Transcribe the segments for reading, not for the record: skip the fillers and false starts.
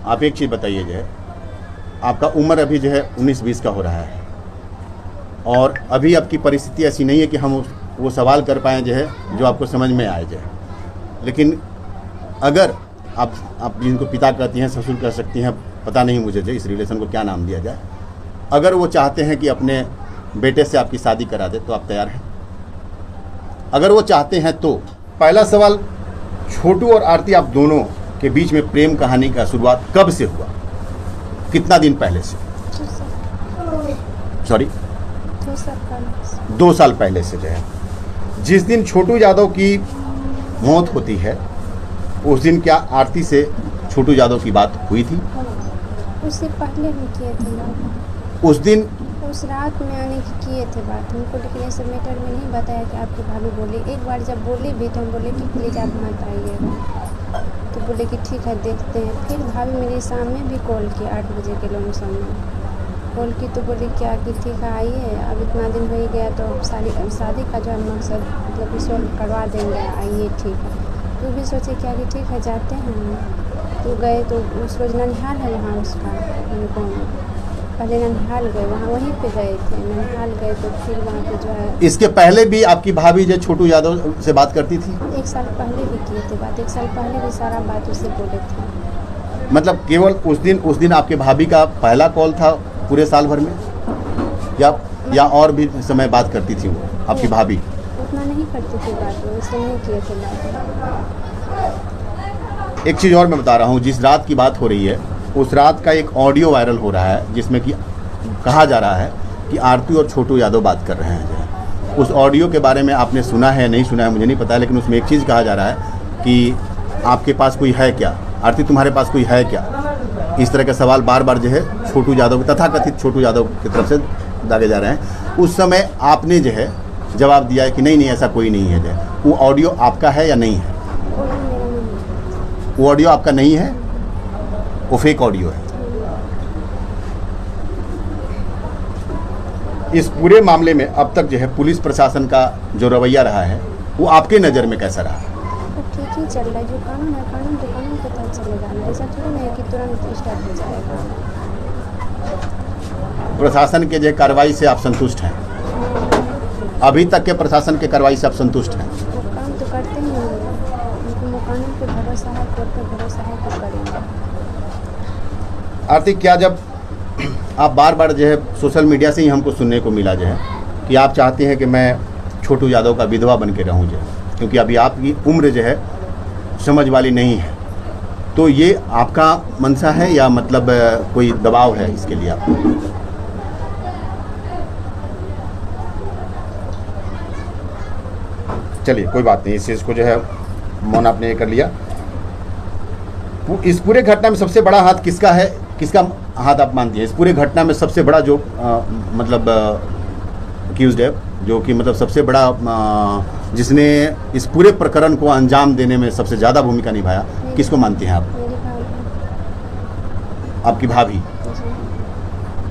आप एक चीज़ बताइए, जो है आपका उम्र अभी जो है 19-20 का हो रहा है और अभी आपकी परिस्थिति ऐसी नहीं है कि हम वो सवाल कर पाएँ जो है जो आपको समझ में आए जाए। लेकिन अगर आप जिनको पिता कहती हैं, ससुर कह सकती हैं, पता नहीं मुझे जो इस रिलेशन को क्या नाम दिया जाए, अगर वो चाहते हैं कि अपने बेटे से आपकी शादी करा दे तो आप तैयार हैं? अगर वो चाहते हैं तो पहला सवाल, छोटू और आरती आप दोनों के बीच में प्रेम कहानी का शुरुआत कब से हुआ? कितना दिन पहले से? सॉरी 2 साल पहले से जो है। जिस दिन छोटू यादव की मौत होती है उस दिन क्या आरती से छोटू यादव की बात हुई थी? उससे पहले भी किए थे उस दिन उस रात में आने की किए थे बात हमको, लेकिन ये सब मैटर में नहीं बताया कि आपकी भाभी बोली। एक बार जब बोली भी तो हम बोले कि प्लीज़ आप मत आइएगा, तो बोले कि ठीक है देखते हैं। फिर भाभी मेरे सामने भी कॉल की 8 बजे के लमसम में कॉल की, तो बोले क्या कि ठीक है आइए, अब इतना दिन हो ही गया तो शादी का जो है मकसद मतलब सॉल्व करवा देंगे, आइए ठीक है। तो भी सोचे क्या कि ठीक है जाते हैं। तो गए तो उस रोज ननिहाल है वहाँ उसका गाँव में, पहले ननिहाल गए, वहाँ वहीं पे गए थे, ननिहाल गए तो फिर वहाँ पे जो है। इसके पहले भी आपकी भाभी जो छोटू यादव से बात करती थी? 1 साल पहले भी किए थे बात, 1 साल पहले भी सारा बात उससे बोले थे। मतलब केवल उस दिन आपके भाभी का पहला कॉल था पूरे साल भर में, या और भी समय बात करती थी वो आपकी भाभी? उतना नहीं करती थी बात, वो इसलिए नहीं किए थे बात। एक चीज़ और मैं बता रहा हूँ, जिस रात की बात हो रही है उस रात का एक ऑडियो वायरल हो रहा है जिसमें कि कहा जा रहा है कि आरती और छोटू यादव बात कर रहे हैं। जो है उस ऑडियो के बारे में आपने सुना है नहीं सुना है मुझे नहीं पता, लेकिन उसमें एक चीज़ कहा जा रहा है कि आपके पास कोई है क्या, आरती तुम्हारे पास कोई है क्या, इस तरह के सवाल बार बार जो है छोटू यादव, तथाकथित छोटू यादव की तरफ से दागे जा रहे हैं। उस समय आपने जो है जवाब दिया है कि नहीं ऐसा कोई नहीं है। जो है वो ऑडियो आपका है या नहीं है? वो ऑडियो आपका नहीं है, वो फेक ऑडियो है। इस पूरे मामले में अब तक जो है पुलिस प्रशासन का जो रवैया रहा है वो आपके नज़र में कैसा रहा? ठीक ही चल रहा है, जो कानून है कानून तो कानून के तहत चलेगा, ऐसा थोड़ी नहीं है कि तुरंत स्टार्ट हो जाएगा। प्रशासन के जो कार्रवाई से आप संतुष्ट हैं? अभी तक के प्रशासन के कार्रवाई से आप संतुष्ट हैं? काम तो करते ही हैं, कानून पे भरोसा है, कोर्ट पे भरोसा है तो करेंगे। आरती, क्या जब आप बार बार जो है सोशल मीडिया से ही हमको सुनने को मिला जो है कि आप चाहते हैं कि मैं छोटू यादव का विधवा बन के रहूँ, जो है क्योंकि अभी आपकी उम्र जो है समझ वाली नहीं है, तो ये आपका मंशा है या मतलब कोई दबाव है इसके लिए आपको? चलिए कोई बात नहीं, इस चीज़ को जो है मौन आपने ये कर लिया। इस पूरे घटना में सबसे बड़ा हाथ किसका है, किसका हाथ आप मानती हैं? इस पूरे घटना में सबसे बड़ा जो मतलब अक्यूज्ड है, जो कि मतलब सबसे बड़ा जिसने इस पूरे प्रकरण को अंजाम देने में सबसे ज़्यादा भूमिका निभाया, किसको मानती हैं आप? आपकी भाभी।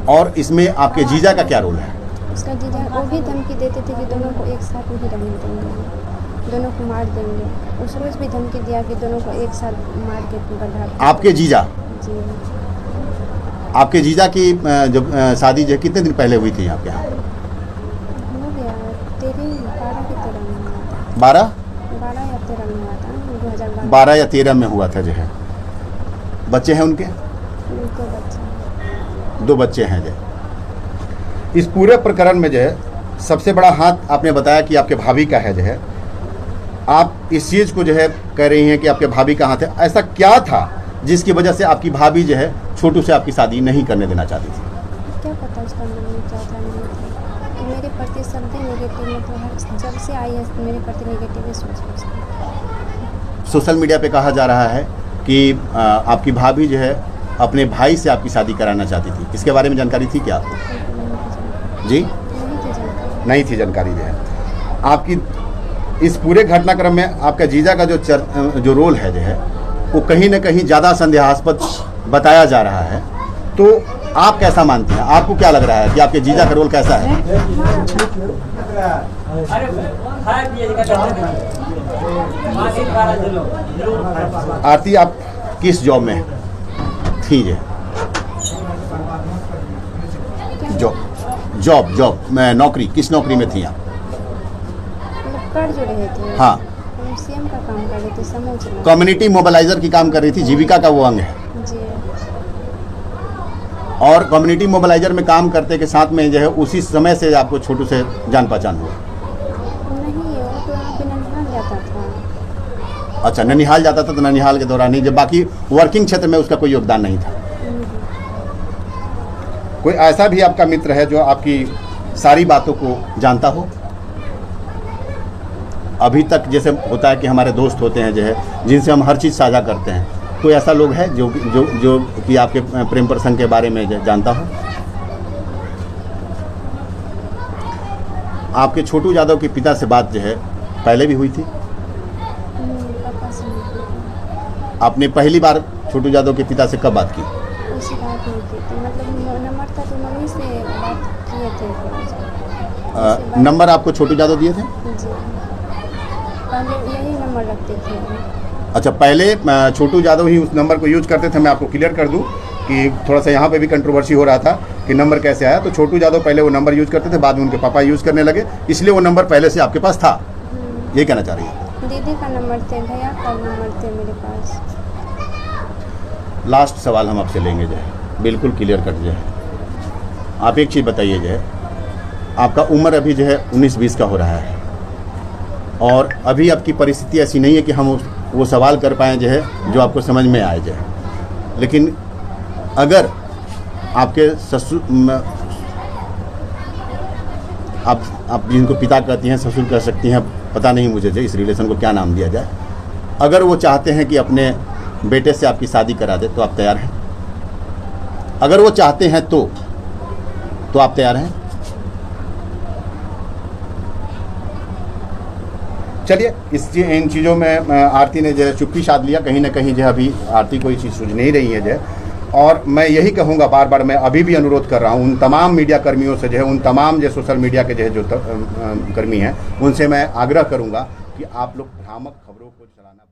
और इसमें आपके जीजा का क्या रोल है? उसका जीजा वो भी धमकी देते थे कि दोनों को एक साथ नहीं रहने देंगे, दोनों को मार देंगे। उस रोज भी धमकी दिया कि दोनों को एक साथ मार के गड्ढा। आपके जीजा? जी। आपके जीजा की जब शादी जो कितने दिन पहले हुई थी आपके यहाँ? हो गया 12 की तरह में हुआ था। 12 या 13 में हुआ था, 2012। 12 या 13 में हुआ था जो है। बच्चे हैं उनके? 2 बच्चे। 2 बच्चे हैं। जो इस पूरे प्रकरण में जो है सबसे बड़ा हाथ आपने बताया कि आपके भाभी का है। जो है आप इस चीज़ को जो है कह रही हैं कि आपके भाभी का हाथ है। ऐसा क्या था जिसकी वजह से आपकी भाभी जो है छोटू से आपकी शादी नहीं करने देना चाहती थी? क्या पता उसका मन क्या था नहीं था। मेरे प्रति शब्द नेगेटिव, मतलब जब से आई है मेरे प्रति नेगेटिव ही सोच। सोशल मीडिया पे कहा जा रहा है कि आपकी भाभी जो है अपने भाई से आपकी शादी कराना चाहती थी, इसके बारे में जानकारी थी क्या आपको? जी नहीं थी जानकारी। जो है आपकी इस पूरे घटनाक्रम में आपका जीजा का जो रोल है जो है वो कहीं ना कहीं ज़्यादा संदेहास्पद बताया जा रहा है, तो आप कैसा मानते हैं? आपको क्या लग रहा है कि आपके जीजा का रोल कैसा है? आरती, आप किस जॉब में हैं? थी जो जॉब मैं नौकरी, किस नौकरी में थी आप? मतलब कर जो रहे थे। हाँ, हम सीएम का काम कर रहे थे, समूह चला। कम्युनिटी मोबिलाइजर की काम कर रही थी, जीविका का वो अंग है। जी। और कम्युनिटी मोबिलाइजर में काम करते के साथ में जो है उसी समय से आपको छोटू से जान पहचान हुआ? नहीं, वो तो यहाँ पे ननिहाल जाता था। अच्छा, ननिहाल जाता था तो ननिहाल के दौरान ही, जब बाकी वर्किंग क्षेत्र में उसका कोई योगदान नहीं था। कोई ऐसा भी आपका मित्र है जो आपकी सारी बातों को जानता हो? अभी तक जैसे होता है कि हमारे दोस्त होते हैं जो है जिनसे हम हर चीज़ साझा करते हैं, कोई ऐसा लोग है जो कि आपके प्रेम प्रसंग के बारे में जानता हो? आपके छोटू यादव के पिता से बात जो है पहले भी हुई थी? पापा से नहीं की। आपने पहली बार छोटू यादव के पिता से कब बात की? उसी बात नहीं की थी, मतलब नंबर था तो मम्मी से बात किए थे। नंबर आपको छोटू यादव दिए थे? जी, पहले यही नंबर रखते थे। अच्छा, पहले छोटू यादव ही उस नंबर को यूज करते थे। मैं आपको क्लियर कर दूं कि थोड़ा सा यहाँ पे भी कंट्रोवर्सी हो रहा था कि नंबर कैसे आया। तो छोटू यादव पहले वो नंबर यूज करते थे, बाद में उनके पापा यूज़ करने लगे, इसलिए वो नंबर पहले से आपके पास था, ये कहना चाह रही है? दीदी का नंबर थे, भैया का नंबर थे मेरे पास। लास्ट सवाल हम आपसे लेंगे जो है, बिल्कुल क्लियर कट जो है। आप एक चीज़ बताइए जो है, आपका उम्र अभी जो है 19-20 का हो रहा है और अभी आपकी परिस्थिति ऐसी नहीं है कि हम वो सवाल कर पाएँ जो है जो आपको समझ में आए जाए। लेकिन अगर आपके ससुर, आप जिनको पिता कहती हैं, ससुर कह सकती हैं, पता नहीं मुझे जो इस रिलेशन को क्या नाम दिया जाए, अगर वो चाहते हैं कि अपने बेटे से आपकी शादी करा दे तो आप तैयार हैं? अगर वो चाहते हैं तो आप तैयार हैं? चलिए, इन चीज़ों में आरती ने जो है चुप्पी साध लिया। कहीं ना कहीं जो है अभी आरती कोई चीज़ सूझ नहीं रही है जो है। और मैं यही कहूँगा, बार बार मैं अभी भी अनुरोध कर रहा हूँ उन तमाम मीडिया कर्मियों से जो है, उन तमाम जो सोशल मीडिया के जो है जो कर्मी हैं, उनसे मैं आग्रह करूँगा कि आप लोग भ्रामक खबरों को चलाना